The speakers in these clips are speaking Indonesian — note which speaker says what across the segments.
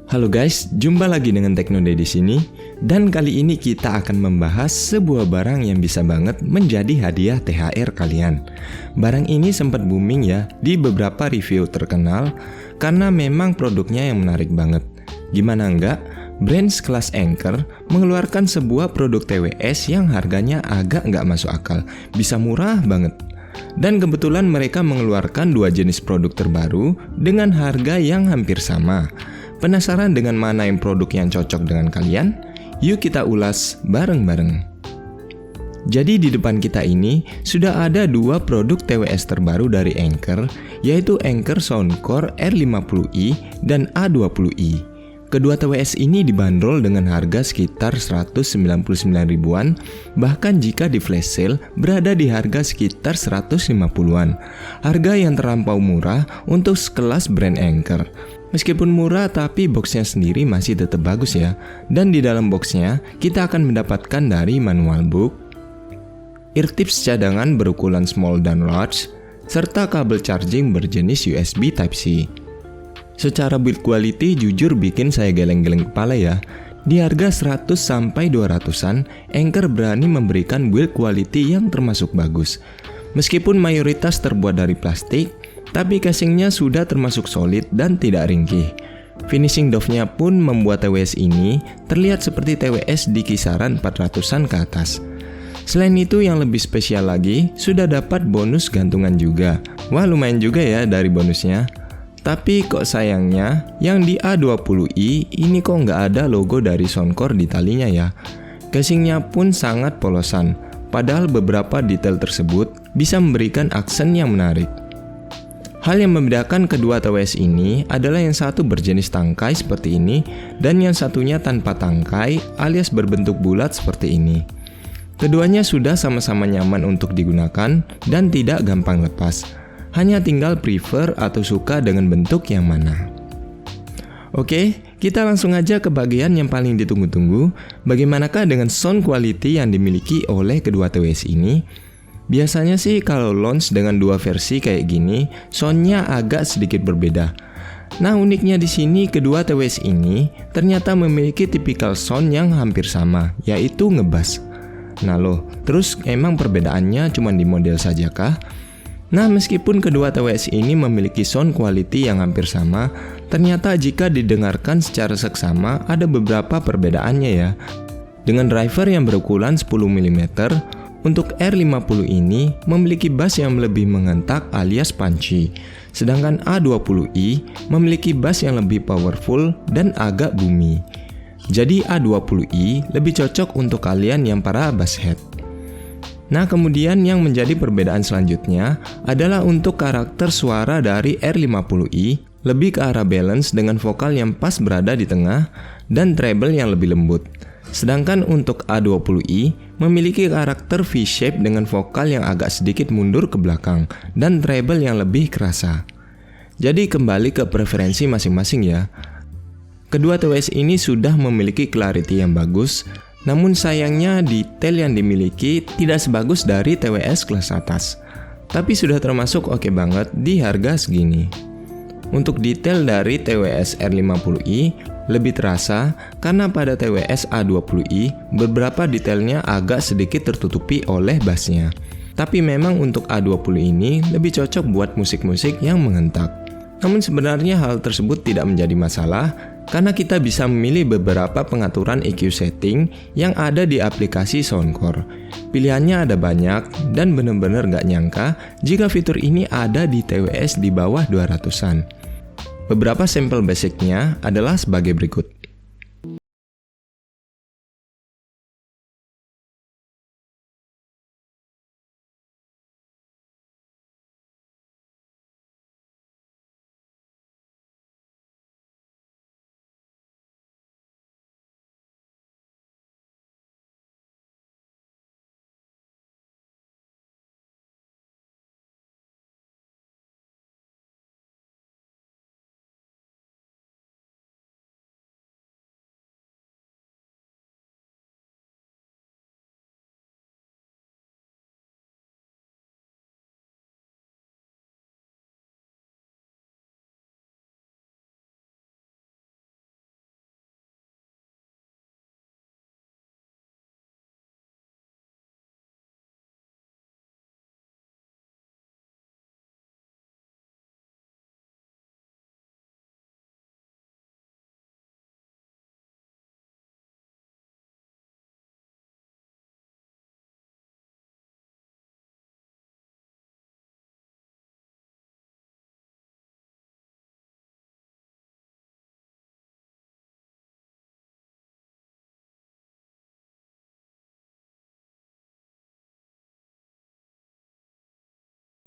Speaker 1: Halo guys, jumpa lagi dengan Teknode di sini. Dan kali ini kita akan membahas sebuah barang yang bisa banget menjadi hadiah THR kalian. Barang ini sempat booming ya di beberapa review terkenal karena memang produknya yang menarik banget. Gimana enggak? Brand sekelas Anker mengeluarkan sebuah produk TWS yang harganya agak nggak masuk akal, bisa murah banget. Dan kebetulan mereka mengeluarkan dua jenis produk terbaru dengan harga yang hampir sama. Penasaran dengan mana yang produk yang cocok dengan kalian? Yuk kita ulas bareng-bareng. Jadi di depan kita ini sudah ada dua produk TWS terbaru dari Anker, yaitu Anker Soundcore R50i dan A20i. Kedua TWS ini dibanderol dengan harga sekitar 199 ribuan, bahkan jika di flash sale berada di harga sekitar 150-an. Harga yang terlampau murah untuk sekelas brand Anker. Meskipun murah tapi boxnya sendiri masih tetap bagus ya. Dan di dalam boxnya kita akan mendapatkan dari manual book, ear tips cadangan berukuran small dan large, serta kabel charging berjenis USB Type-C. Secara build quality jujur bikin saya geleng-geleng kepala ya. Di harga 100-200an, Anker berani memberikan build quality yang termasuk bagus. Meskipun mayoritas terbuat dari plastik, tapi casingnya sudah termasuk solid dan tidak ringkih. Finishing doff-nya pun membuat TWS ini terlihat seperti TWS di kisaran 400-an ke atas. Selain itu yang lebih spesial lagi, sudah dapat bonus gantungan juga. Wah lumayan juga ya dari bonusnya. Tapi kok sayangnya, yang di A20i ini kok nggak ada logo dari Soundcore di talinya ya. Casingnya pun sangat polosan, padahal beberapa detail tersebut bisa memberikan aksen yang menarik. Hal yang membedakan kedua TWS ini adalah yang satu berjenis tangkai seperti ini dan yang satunya tanpa tangkai alias berbentuk bulat seperti ini. Keduanya sudah sama-sama nyaman untuk digunakan dan tidak gampang lepas. Hanya tinggal prefer atau suka dengan bentuk yang mana. Oke, kita langsung aja ke bagian yang paling ditunggu-tunggu. Bagaimanakah dengan sound quality yang dimiliki oleh kedua TWS ini? Biasanya sih kalau launch dengan dua versi kayak gini, soundnya agak sedikit berbeda. Nah uniknya di sini kedua TWS ini ternyata memiliki tipikal sound yang hampir sama, yaitu ngebass. Nah loh, terus emang perbedaannya cuma di model saja kah? Nah meskipun kedua TWS ini memiliki sound quality yang hampir sama, ternyata jika didengarkan secara seksama ada beberapa perbedaannya ya. Dengan driver yang berukuran 10 mm, untuk R50 ini memiliki bass yang lebih mengentak alias punchy, sedangkan A20i memiliki bass yang lebih powerful dan agak boomy. Jadi A20i lebih cocok untuk kalian yang para basshead. Nah kemudian yang menjadi perbedaan selanjutnya adalah untuk karakter suara dari R50i lebih ke arah balance dengan vokal yang pas berada di tengah dan treble yang lebih lembut. Sedangkan untuk A20i memiliki karakter V-shape dengan vokal yang agak sedikit mundur ke belakang dan treble yang lebih kerasa. Jadi kembali ke preferensi masing-masing ya. Kedua TWS ini sudah memiliki clarity yang bagus, namun sayangnya detail yang dimiliki tidak sebagus dari TWS kelas atas. Tapi sudah termasuk oke banget di harga segini. Untuk detail dari TWS R50i lebih terasa karena pada TWS A20i beberapa detailnya agak sedikit tertutupi oleh bassnya. Tapi memang untuk A20 ini lebih cocok buat musik-musik yang mengentak. Namun sebenarnya hal tersebut tidak menjadi masalah karena kita bisa memilih beberapa pengaturan EQ setting yang ada di aplikasi Soundcore. Pilihannya ada banyak dan benar-benar nggak nyangka jika fitur ini ada di TWS di bawah 200-an. Beberapa sampel basicnya adalah sebagai berikut.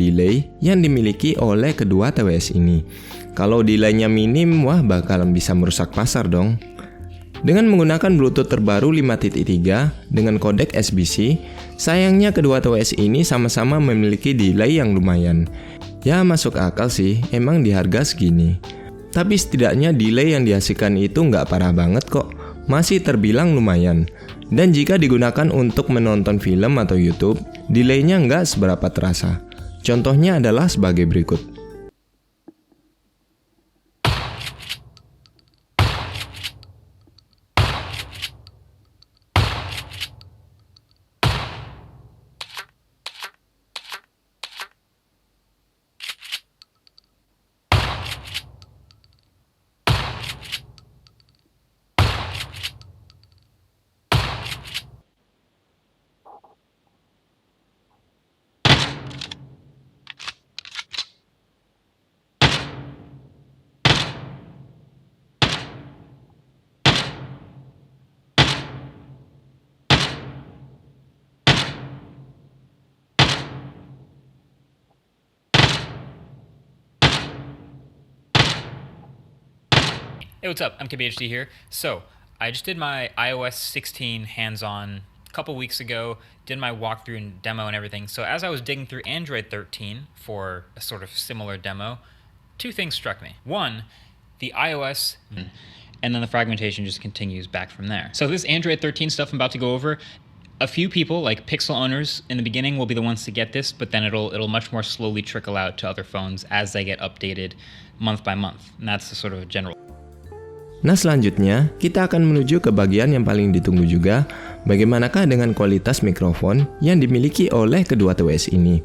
Speaker 1: delay yang dimiliki oleh kedua TWS ini. Kalau delaynya minim, wah bakalan bisa merusak pasar dong. Dengan menggunakan Bluetooth terbaru 5.3 dengan kodek SBC, sayangnya kedua TWS ini sama-sama memiliki delay yang lumayan. Ya masuk akal sih, emang di harga segini. Tapi setidaknya delay yang dihasilkan itu nggak parah banget kok, masih terbilang lumayan. Dan jika digunakan untuk menonton film atau YouTube, delaynya nggak seberapa terasa. Contohnya adalah sebagai berikut.
Speaker 2: Hey, what's up? I'm KBHD here. So, I just did my iOS 16 hands-on a couple weeks ago, did my walkthrough and demo and everything. So, as I was digging through Android 13 for a sort of similar demo, two things struck me. One, the iOS, and then the fragmentation just continues back from there. So, this Android 13 stuff I'm about to go over, a few people, like Pixel owners in the beginning, will be the ones to get this, but then it'll much more slowly trickle out to other phones as they get updated month by month. And that's the sort of general.
Speaker 1: Nah selanjutnya, kita akan menuju ke bagian yang paling ditunggu juga, bagaimanakah dengan kualitas mikrofon yang dimiliki oleh kedua TWS ini.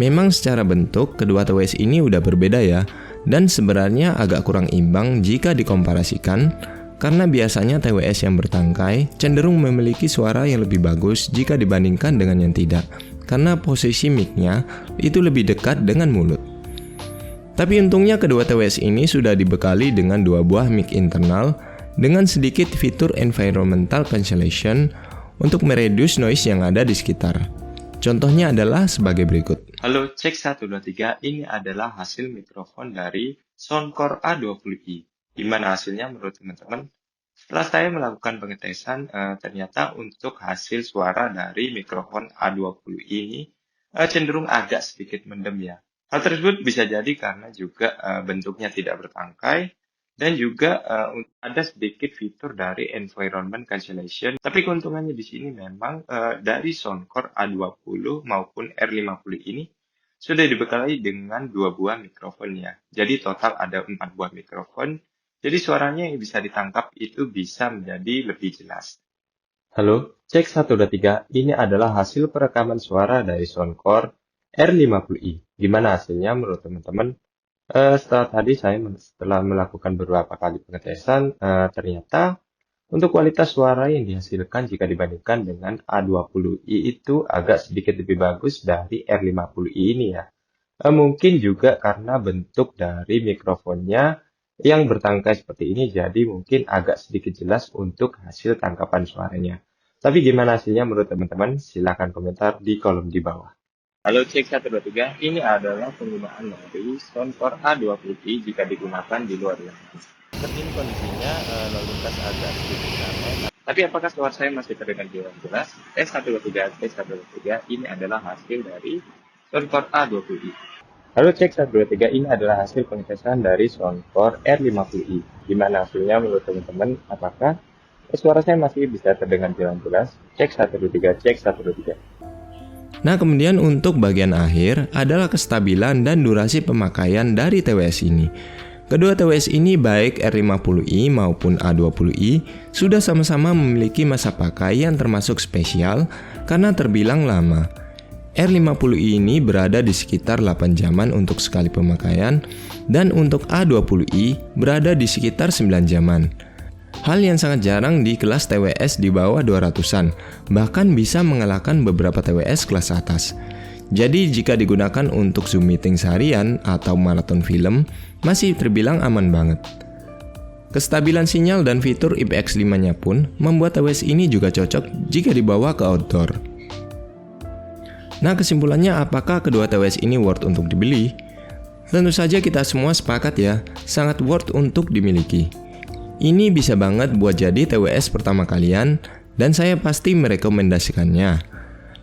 Speaker 1: Memang secara bentuk, kedua TWS ini udah berbeda ya, dan sebenarnya agak kurang imbang jika dikomparasikan, karena biasanya TWS yang bertangkai cenderung memiliki suara yang lebih bagus jika dibandingkan dengan yang tidak, karena posisi mic-nya itu lebih dekat dengan mulut. Tapi untungnya kedua TWS ini sudah dibekali dengan dua buah mic internal dengan sedikit fitur environmental cancellation untuk mereduce noise yang ada di sekitar. Contohnya adalah sebagai berikut.
Speaker 3: Halo, cek 123, ini adalah hasil mikrofon dari Soundcore A20i. Gimana hasilnya menurut teman-teman? Setelah saya melakukan pengetesan, ternyata untuk hasil suara dari mikrofon A20i ini cenderung agak sedikit mendem ya. Hal tersebut bisa jadi karena juga bentuknya tidak bertangkai dan juga ada sedikit fitur dari environment cancellation. Tapi keuntungannya di sini memang dari Soundcore A20 maupun R50 ini sudah dibekali dengan dua buah mikrofon ya. Jadi total ada 4 buah mikrofon. Jadi suaranya yang bisa ditangkap itu bisa menjadi lebih jelas. Halo, cek 123. Ini adalah hasil perekaman suara dari Soundcore R50i. Gimana hasilnya menurut teman-teman? Setelah melakukan beberapa kali pengetesan, ternyata untuk kualitas suara yang dihasilkan jika dibandingkan dengan A20i itu agak sedikit lebih bagus dari R50i ini ya. Mungkin juga karena bentuk dari mikrofonnya yang bertangkai seperti ini, jadi mungkin agak sedikit jelas untuk hasil tangkapan suaranya. Tapi gimana hasilnya menurut teman-teman? Silahkan komentar di kolom di bawah. Halo, cek 123, ini adalah penggunaan dari Soundcore A20i jika digunakan di luar ruangan. Seperti ini kondisinya, lalu lintas agak sedikit ramai. Tapi apakah suara saya masih terdengar jelas? T123, ini adalah hasil dari Soundcore A20i. Halo, cek 123, ini adalah hasil pengetesan dari Soundcore R50i. Gimana hasilnya menurut teman-teman? Apakah suara saya masih bisa terdengar jelas? Cek 123.
Speaker 1: Nah kemudian untuk bagian akhir adalah kestabilan dan durasi pemakaian dari TWS ini. Kedua TWS ini baik R50i maupun A20i sudah sama-sama memiliki masa pakai yang termasuk spesial karena terbilang lama. R50i ini berada di sekitar 8 jaman untuk sekali pemakaian dan untuk A20i berada di sekitar 9 jaman. Hal yang sangat jarang di kelas TWS di bawah 200-an, bahkan bisa mengalahkan beberapa TWS kelas atas. Jadi jika digunakan untuk Zoom meeting seharian atau maraton film, masih terbilang aman banget. Kestabilan sinyal dan fitur IPX5-nya pun membuat TWS ini juga cocok jika dibawa ke outdoor. Nah, kesimpulannya apakah kedua TWS ini worth untuk dibeli? Tentu saja kita semua sepakat ya, sangat worth untuk dimiliki. Ini bisa banget buat jadi TWS pertama kalian, dan saya pasti merekomendasikannya.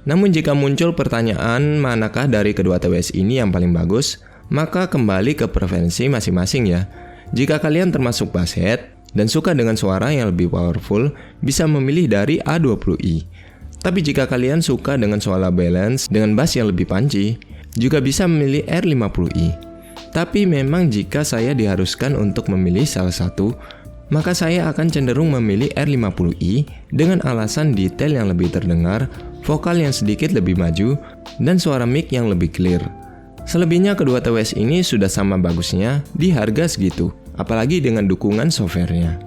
Speaker 1: Namun jika muncul pertanyaan manakah dari kedua TWS ini yang paling bagus, maka kembali ke preferensi masing-masing ya. Jika kalian termasuk basshead dan suka dengan suara yang lebih powerful, bisa memilih dari A20i. Tapi jika kalian suka dengan suara balance dengan bass yang lebih punchy, juga bisa memilih R50i. Tapi memang jika saya diharuskan untuk memilih salah satu, maka saya akan cenderung memilih R50i dengan alasan detail yang lebih terdengar, vokal yang sedikit lebih maju, dan suara mic yang lebih clear. Selebihnya kedua TWS ini sudah sama bagusnya di harga segitu, apalagi dengan dukungan software-nya.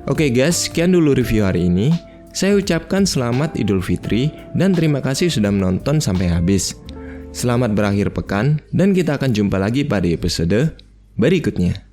Speaker 1: Oke guys, sekian dulu review hari ini. Saya ucapkan selamat Idul Fitri dan terima kasih sudah menonton sampai habis. Selamat berakhir pekan dan kita akan jumpa lagi pada episode berikutnya.